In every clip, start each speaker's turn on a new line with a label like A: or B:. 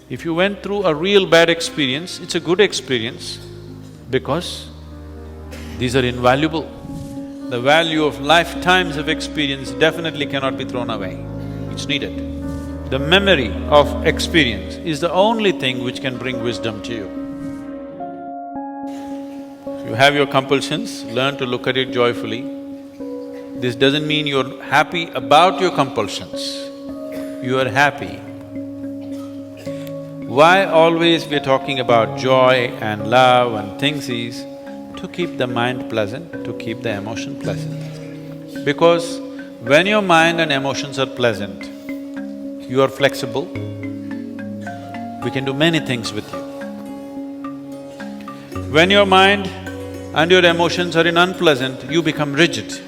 A: If you went through a real bad experience, it's a good experience because these are invaluable. The value of lifetimes of experience definitely cannot be thrown away, it's needed. The memory of experience is the only thing which can bring wisdom to you. You have your compulsions, learn to look at it joyfully. This doesn't mean you're happy about your compulsions, you are happy. Why always we're talking about joy and love and things is to keep the mind pleasant, to keep the emotion pleasant. Because when your mind and emotions are pleasant, you are flexible, we can do many things with you. When your mind and your emotions are in unpleasant, you become rigid.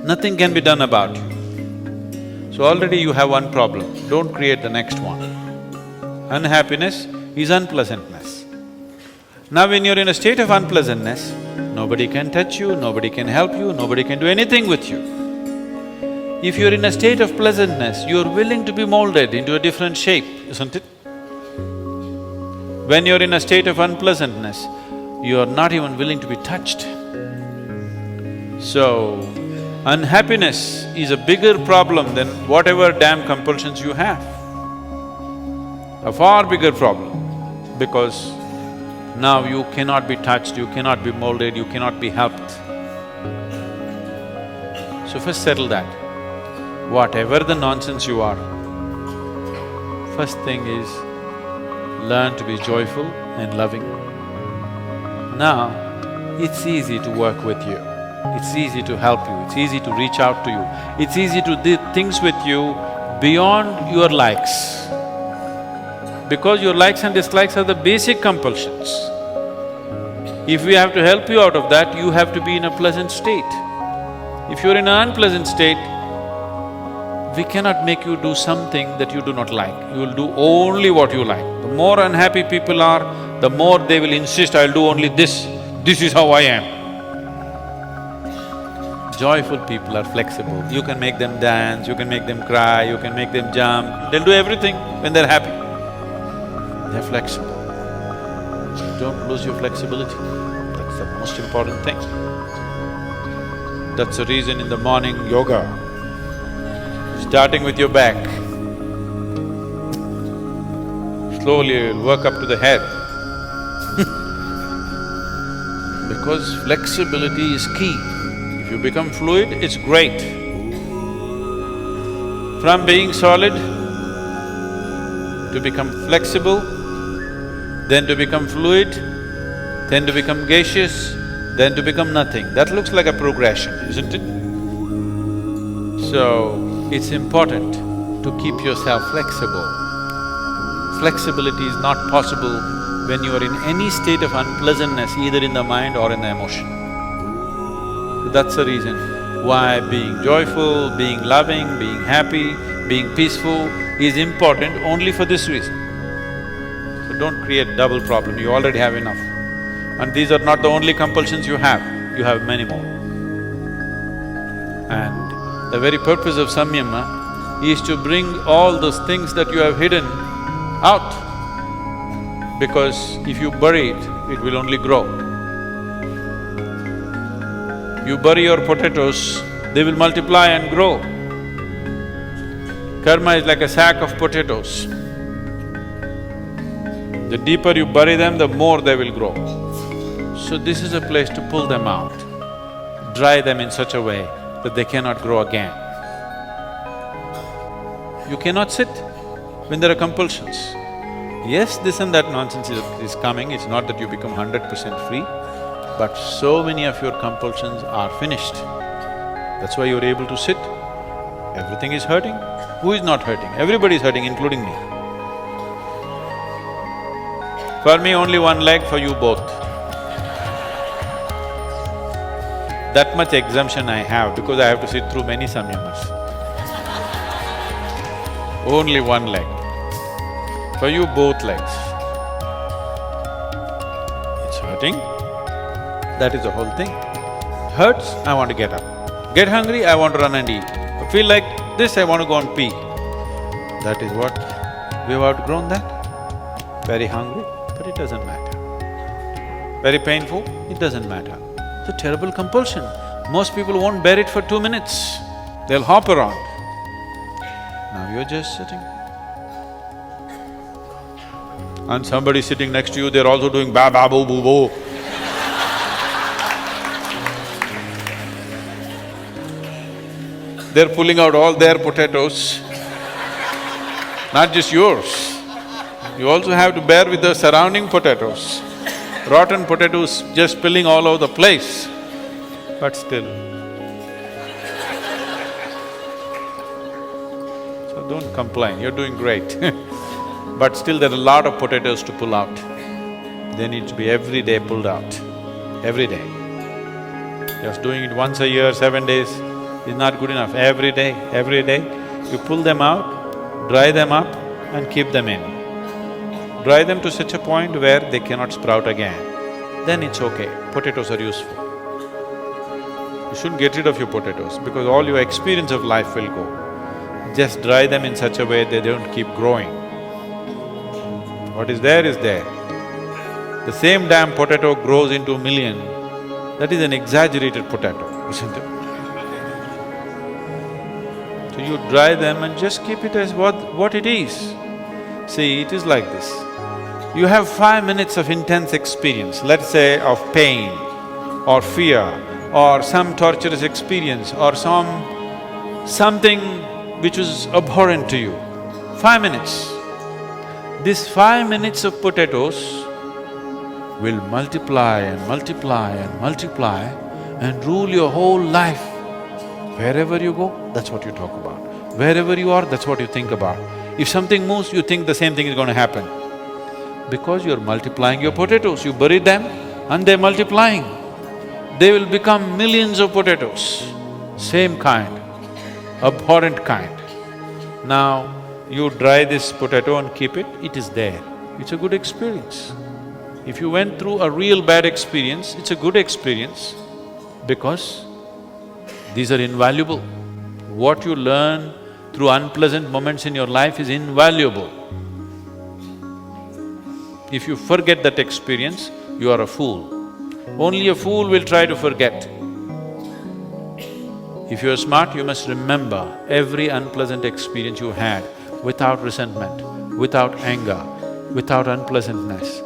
A: Nothing can be done about you. So already you have one problem, don't create the next one. Unhappiness is unpleasantness. Now when you're in a state of unpleasantness, nobody can touch you, nobody can help you, nobody can do anything with you. If you're in a state of pleasantness, you're willing to be molded into a different shape, isn't it? When you're in a state of unpleasantness, you're not even willing to be touched. So, unhappiness is a bigger problem than whatever damn compulsions you have. A far bigger problem, because now you cannot be touched, you cannot be molded, you cannot be helped. So first settle that. Whatever the nonsense you are, first thing is learn to be joyful and loving. Now, it's easy to work with you, it's easy to help you, it's easy to reach out to you, it's easy to do things with you beyond your likes. Because your likes and dislikes are the basic compulsions. If we have to help you out of that, you have to be in a pleasant state. If you're in an unpleasant state, we cannot make you do something that you do not like. You will do only what you like. The more unhappy people are, the more they will insist, I'll do only this. This is how I am. Joyful people are flexible. You can make them dance, you can make them cry, you can make them jump. They'll do everything when they're happy. They're flexible. Don't lose your flexibility. That's the most important thing. That's the reason in the morning yoga, starting with your back, slowly you'll work up to the head. Because flexibility is key. If you become fluid, it's great. From being solid to become flexible, then to become fluid, then to become gaseous, then to become nothing. That looks like a progression, isn't it? So, it's important to keep yourself flexible. Flexibility is not possible when you are in any state of unpleasantness, either in the mind or in the emotion. So that's the reason why being joyful, being loving, being happy, being peaceful is important only for this reason. So don't create double problem, you already have enough. And these are not the only compulsions you have many more. And the very purpose of samyama is to bring all those things that you have hidden out. Because if you bury it, it will only grow. You bury your potatoes, they will multiply and grow. Karma is like a sack of potatoes. The deeper you bury them, the more they will grow. So this is a place to pull them out, dry them in such a way that they cannot grow again. You cannot sit when there are compulsions. Yes, this and that nonsense is coming, it's not that you become 100% free, but so many of your compulsions are finished. That's why you're able to sit. Everything is hurting. Who is not hurting? Everybody is hurting, including me. For me, only one leg, for you both. That much exemption I have because I have to sit through many samyamas. Only one leg. For you, both legs. It's hurting, that is the whole thing. Hurts, I want to get up. Get hungry, I want to run and eat. I feel like this, I want to go and pee. That is what, we have outgrown that. Very hungry, but it doesn't matter. Very painful, it doesn't matter. It's a terrible compulsion. Most people won't bear it for 2 minutes, they'll hop around. Now you're just sitting. And somebody sitting next to you, they're also doing ba ba boo boo boo. They're pulling out all their potatoes, not just yours. You also have to bear with the surrounding potatoes. Rotten potatoes just spilling all over the place, but still. So don't complain, you're doing great but still there are a lot of potatoes to pull out. They need to be every day pulled out, every day. Just doing it once a year, 7 days is not good enough. Every day, you pull them out, dry them up and keep them in. Dry them to such a point where they cannot sprout again, then it's okay, potatoes are useful. You shouldn't get rid of your potatoes because all your experience of life will go. Just dry them in such a way they don't keep growing. What is there is there. The same damn potato grows into 1,000,000, that is an exaggerated potato, isn't it? So you dry them and just keep it as what it is. See, it is like this. You have 5 minutes of intense experience, let's say of pain or fear or some torturous experience or something which is abhorrent to you. 5 minutes. These 5 minutes of potatoes will multiply and multiply and multiply and rule your whole life. Wherever you go, that's what you talk about. Wherever you are, that's what you think about. If something moves, you think the same thing is going to happen. Because you're multiplying your potatoes, you bury them and they're multiplying. They will become millions of potatoes, same kind, abhorrent kind. Now, you dry this potato and keep it, it is there. It's a good experience. If you went through a real bad experience, it's a good experience because these are invaluable. What you learn through unpleasant moments in your life is invaluable. If you forget that experience, you are a fool. Only a fool will try to forget. If you're smart, you must remember every unpleasant experience you had without resentment, without anger, without unpleasantness,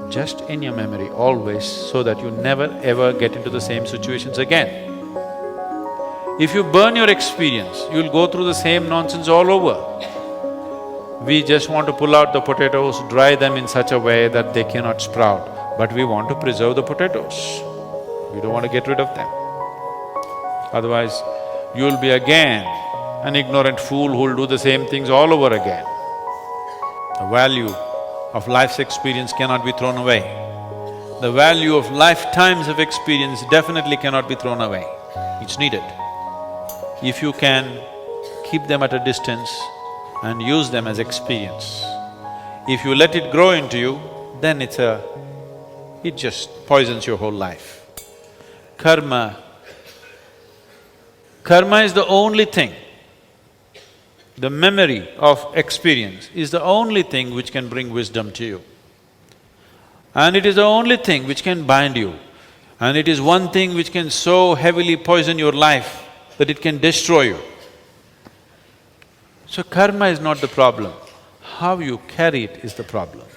A: just in your memory always, so that you never ever get into the same situations again. If you burn your experience, you'll go through the same nonsense all over. We just want to pull out the potatoes, dry them in such a way that they cannot sprout, but we want to preserve the potatoes. We don't want to get rid of them. Otherwise, you'll be again an ignorant fool who'll do the same things all over again. The value of life's experience cannot be thrown away. The value of lifetimes of experience definitely cannot be thrown away. It's needed. If you can keep them at a distance and use them as experience. If you let it grow into you, then it just poisons your whole life. Karma is the only thing, the memory of experience is the only thing which can bring wisdom to you. And it is the only thing which can bind you. And it is one thing which can so heavily poison your life that it can destroy you. So karma is not the problem, how you carry it is the problem.